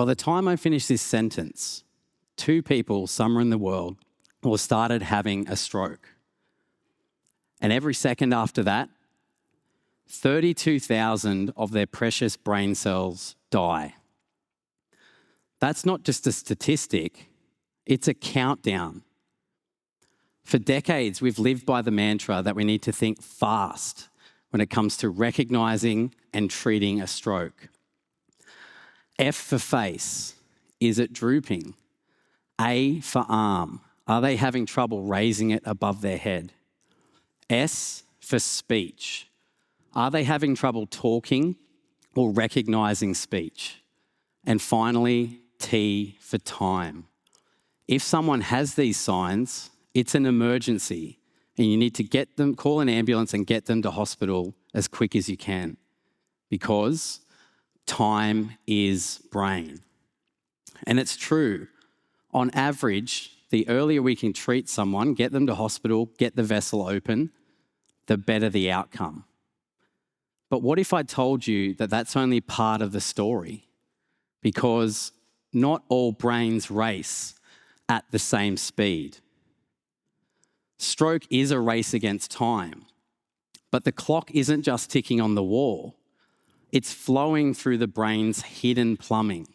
By the time I finish this sentence, 2 people somewhere in the world will started having a stroke. And every second after that, 32,000 of their precious brain cells die. That's not just a statistic, it's a countdown. For decades, we've lived by the mantra that we need to think fast when it comes to recognising and treating a stroke. F for face, is it drooping? A for arm, are they having trouble raising it above their head? S for speech, are they having trouble talking or recognising speech? And finally, T for time. If someone has these signs, it's an emergency and you need to call an ambulance and get them to hospital as quick as you can, because time is brain. And it's true. On average, the earlier we can treat someone, get them to hospital, get the vessel open, the better the outcome. But what if I told you that that's only part of the story? Because not all brains race at the same speed. Stroke is a race against time, but the clock isn't just ticking on the wall. It's flowing through the brain's hidden plumbing,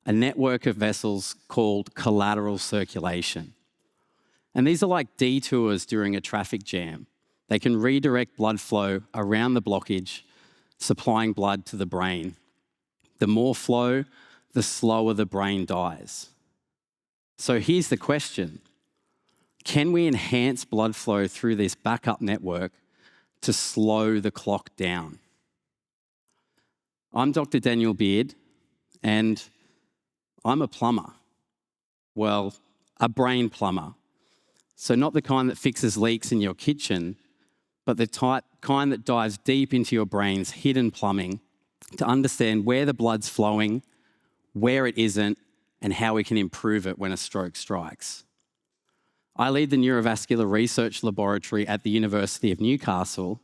a network of vessels called collateral circulation. And these are like detours during a traffic jam. They can redirect blood flow around the blockage, supplying blood to the brain. The more flow, the slower the brain dies. So here's the question. Can we enhance blood flow through this backup network to slow the clock down? I'm Dr. Daniel Beard, and I'm a plumber. Well, a brain plumber. So not the kind that fixes leaks in your kitchen, but the kind that dives deep into your brain's hidden plumbing to understand where the blood's flowing, where it isn't, and how we can improve it when a stroke strikes. I lead the Neurovascular Research Laboratory at the University of Newcastle,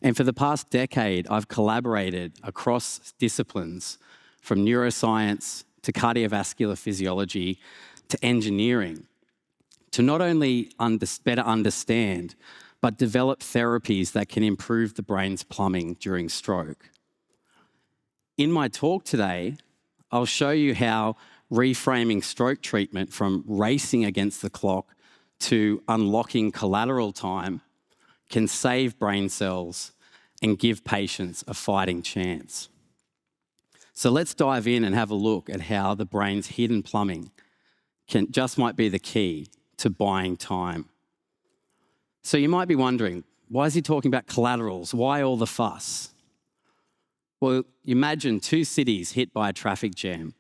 and for the past decade, I've collaborated across disciplines from neuroscience to cardiovascular physiology to engineering to not only better understand, but develop therapies that can improve the brain's plumbing during stroke. In my talk today, I'll show you how reframing stroke treatment from racing against the clock to unlocking collateral time can save brain cells and give patients a fighting chance. So let's dive in and have a look at how the brain's hidden plumbing might be the key to buying time. So you might be wondering, why is he talking about collaterals? Why all the fuss? Well, imagine 2 cities hit by a traffic jam.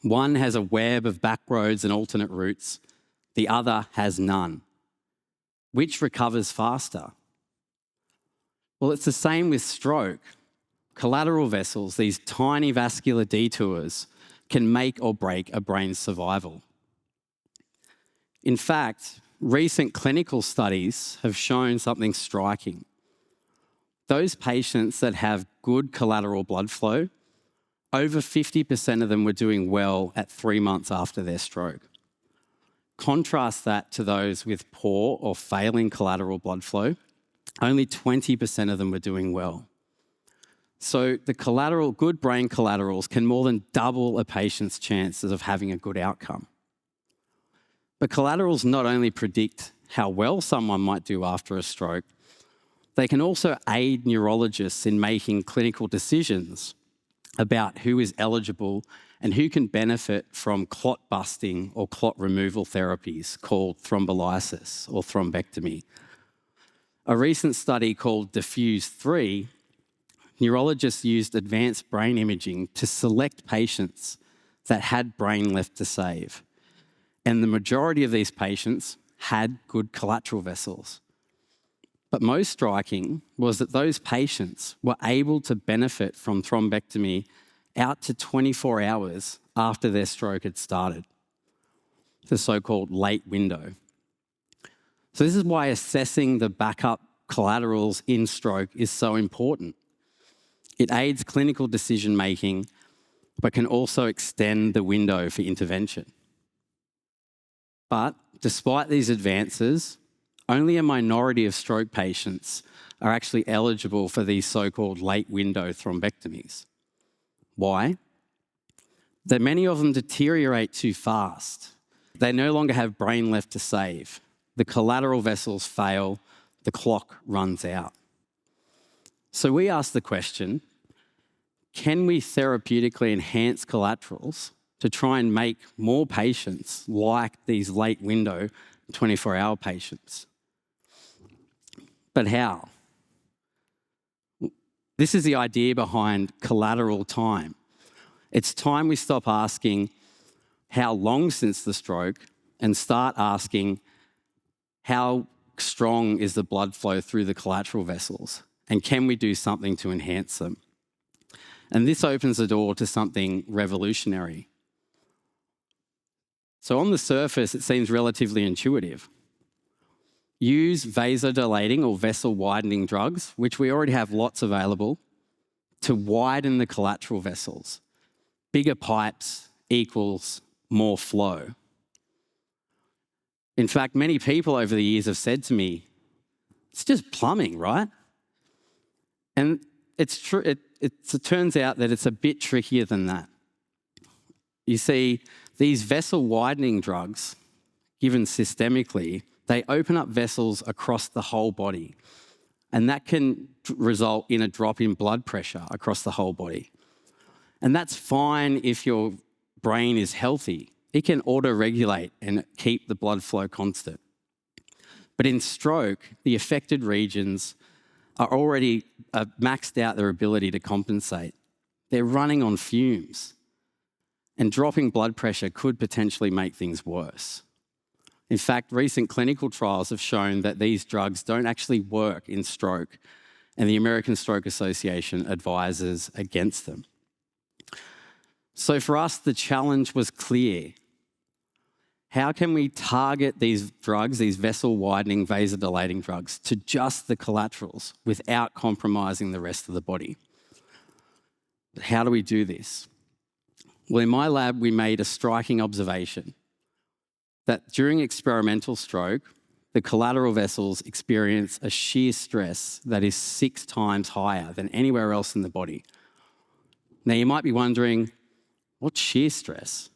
One has a web of back roads and alternate routes. The other has none. Which recovers faster? Well, it's the same with stroke. Collateral vessels, these tiny vascular detours, can make or break a brain's survival. In fact, recent clinical studies have shown something striking. Those patients that have good collateral blood flow, over 50% of them were doing well at 3 months after their stroke. Contrast that to those with poor or failing collateral blood flow, only 20% of them were doing well. So the good brain collaterals can more than double a patient's chances of having a good outcome. But collaterals not only predict how well someone might do after a stroke, they can also aid neurologists in making clinical decisions about who is eligible and who can benefit from clot busting or clot removal therapies called thrombolysis or thrombectomy. A recent study called Diffuse 3, neurologists used advanced brain imaging to select patients that had brain left to save. And the majority of these patients had good collateral vessels. But most striking was that those patients were able to benefit from thrombectomy out to 24 hours after their stroke had started, the so-called late window. So this is why assessing the backup collaterals in stroke is so important. It aids clinical decision-making but can also extend the window for intervention. But despite these advances, only a minority of stroke patients are actually eligible for these so-called late window thrombectomies. Why? That many of them deteriorate too fast. They no longer have brain left to save. The collateral vessels fail, the clock runs out. So we ask the question, can we therapeutically enhance collaterals to try and make more patients like these late window 24-hour patients? But how? This is the idea behind collateral time. It's time we stop asking how long since the stroke and start asking how strong is the blood flow through the collateral vessels, and can we do something to enhance them? And this opens the door to something revolutionary. So on the surface, it seems relatively intuitive. Use vasodilating or vessel widening drugs, which we already have lots available, to widen the collateral vessels. Bigger pipes equals more flow. In fact, many people over the years have said to me, it's just plumbing, right? And it's true. It turns out that it's a bit trickier than that. You see, these vessel widening drugs, given systemically, they open up vessels across the whole body, and that can result in a drop in blood pressure across the whole body. And that's fine if your brain is healthy. It can auto-regulate and keep the blood flow constant. But in stroke, the affected regions are already maxed out their ability to compensate. They're running on fumes. And dropping blood pressure could potentially make things worse. In fact, recent clinical trials have shown that these drugs don't actually work in stroke, and the American Stroke Association advises against them. So for us, the challenge was clear. How can we target these drugs, these vessel-widening, vasodilating drugs, to just the collaterals without compromising the rest of the body? But how do we do this? Well, in my lab, we made a striking observation that during experimental stroke, the collateral vessels experience a shear stress that is 6 times higher than anywhere else in the body. Now, you might be wondering, what's shear stress?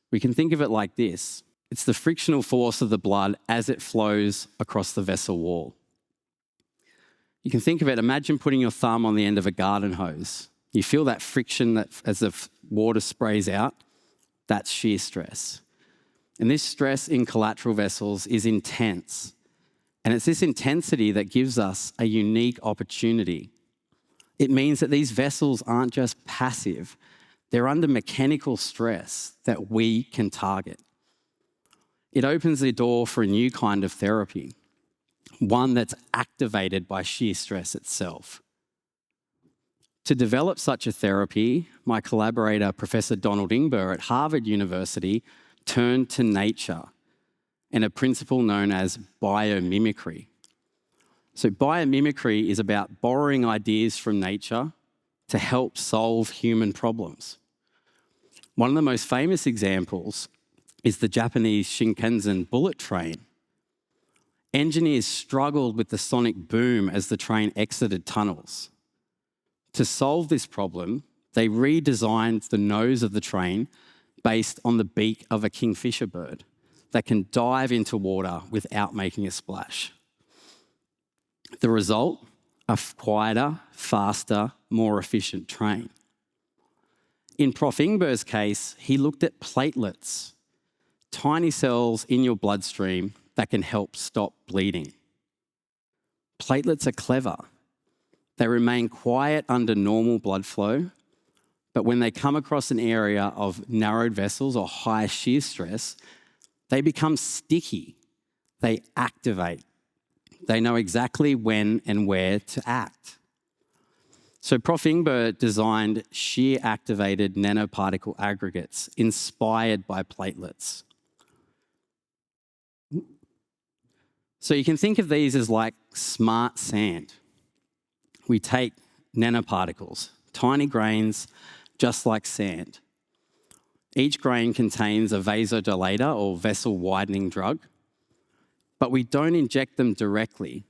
We can think of it like this. It's the frictional force of the blood as it flows across the vessel wall. You can think of it, imagine putting your thumb on the end of a garden hose. You feel that friction that as the water sprays out, that's shear stress. And this stress in collateral vessels is intense. And it's this intensity that gives us a unique opportunity. It means that these vessels aren't just passive. They're under mechanical stress that we can target. It opens the door for a new kind of therapy, one that's activated by shear stress itself. To develop such a therapy, my collaborator, Professor Donald Ingber at Harvard University, turned to nature and a principle known as biomimicry. So biomimicry is about borrowing ideas from nature to help solve human problems. One of the most famous examples is the Japanese Shinkansen bullet train. Engineers struggled with the sonic boom as the train exited tunnels. To solve this problem, they redesigned the nose of the train based on the beak of a kingfisher bird that can dive into water without making a splash. The result? A quieter, faster, more efficient train. In Prof. Ingber's case, he looked at platelets, tiny cells in your bloodstream that can help stop bleeding. Platelets are clever. They remain quiet under normal blood flow, but when they come across an area of narrowed vessels or high shear stress, they become sticky. They activate. They know exactly when and where to act. So Prof. Ingber designed shear-activated nanoparticle aggregates inspired by platelets. So you can think of these as like smart sand. We take nanoparticles, tiny grains, just like sand. Each grain contains a vasodilator or vessel widening drug, but we don't inject them directly.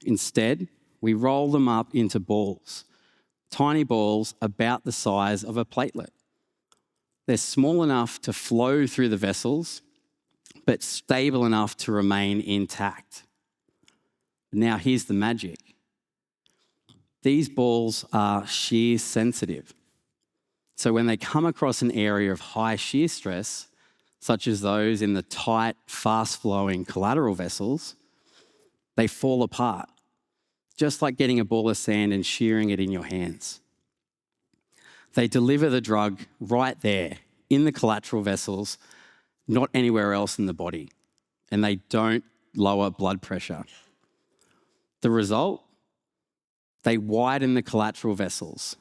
Instead, we roll them up into balls, tiny balls about the size of a platelet. They're small enough to flow through the vessels, but stable enough to remain intact. Now, here's the magic. These balls are shear sensitive. So when they come across an area of high shear stress, such as those in the tight, fast-flowing collateral vessels, they fall apart, just like getting a ball of sand and shearing it in your hands. They deliver the drug right there in the collateral vessels, not anywhere else in the body, and they don't lower blood pressure. The result? They widen the collateral vessels,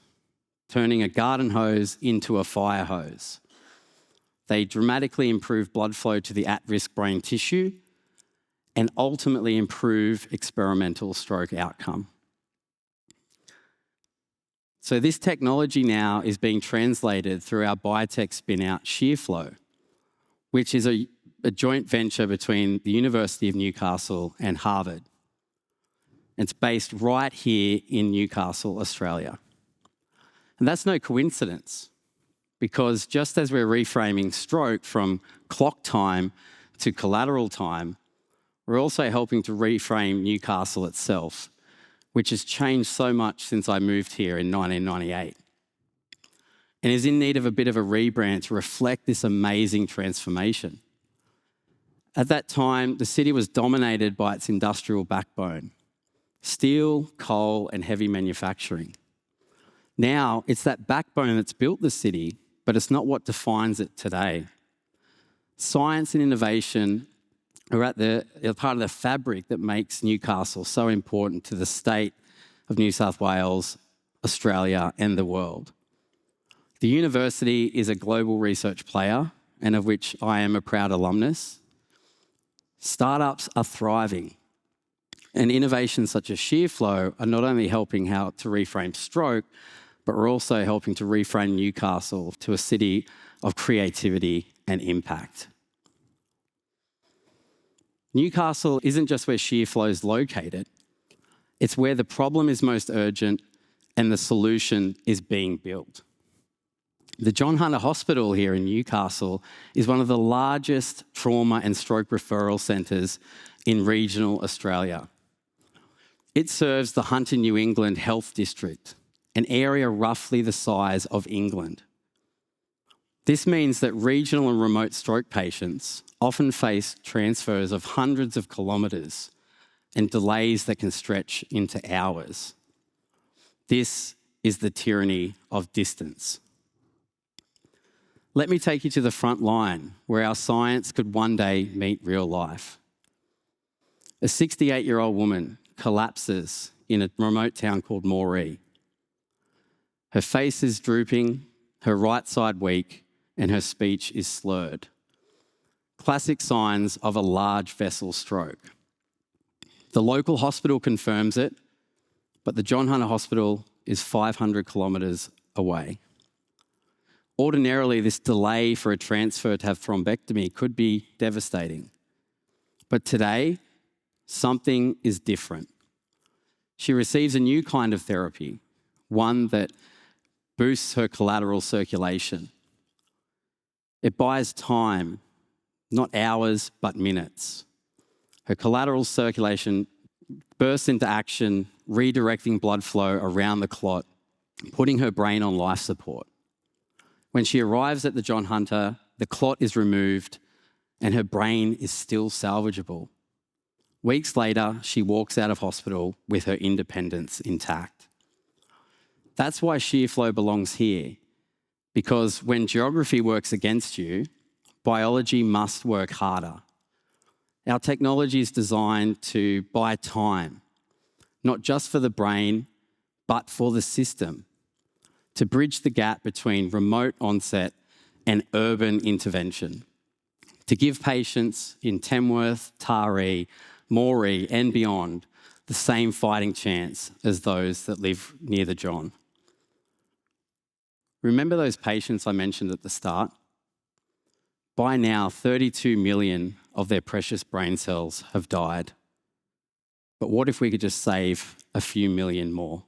turning a garden hose into a fire hose. They dramatically improve blood flow to the at-risk brain tissue and ultimately improve experimental stroke outcome. So this technology now is being translated through our biotech spinout ShearFlow, which is a joint venture between the University of Newcastle and Harvard. It's based right here in Newcastle, Australia. And that's no coincidence, because just as we're reframing stroke from clock time to collateral time, we're also helping to reframe Newcastle itself, which has changed so much since I moved here in 1998 and is in need of a bit of a rebrand to reflect this amazing transformation. At that time, the city was dominated by its industrial backbone: steel, coal, and heavy manufacturing. Now, it's that backbone that's built the city, but it's not what defines it today. Science and innovation are part of the fabric that makes Newcastle so important to the state of New South Wales, Australia, and the world. The university is a global research player, and of which I am a proud alumnus. Startups are thriving, and innovations such as ShearFlow are not only helping how to reframe stroke, but we're also helping to reframe Newcastle to a city of creativity and impact. Newcastle isn't just where ShearFlow is located, it's where the problem is most urgent and the solution is being built. The John Hunter Hospital here in Newcastle is one of the largest trauma and stroke referral centres in regional Australia. It serves the Hunter New England Health District, an area roughly the size of England. This means that regional and remote stroke patients often face transfers of hundreds of kilometres and delays that can stretch into hours. This is the tyranny of distance. Let me take you to the front line where our science could one day meet real life. A 68-year-old woman collapses in a remote town called Moree. Her face is drooping, her right side weak, and her speech is slurred. Classic signs of a large vessel stroke. The local hospital confirms it, but the John Hunter Hospital is 500 kilometres away. Ordinarily, this delay for a transfer to have thrombectomy could be devastating. But today, something is different. She receives a new kind of therapy, one that boosts her collateral circulation. It buys time, not hours, but minutes. Her collateral circulation bursts into action, redirecting blood flow around the clot, putting her brain on life support. When she arrives at the John Hunter, the clot is removed and her brain is still salvageable. Weeks later, she walks out of hospital with her independence intact. That's why ShearFlow belongs here, because when geography works against you, biology must work harder. Our technology is designed to buy time, not just for the brain, but for the system, to bridge the gap between remote onset and urban intervention, to give patients in Tamworth, Taree, Moree and beyond the same fighting chance as those that live near the John. Remember those patients I mentioned at the start? By now, 32 million of their precious brain cells have died. But what if we could just save a few million more?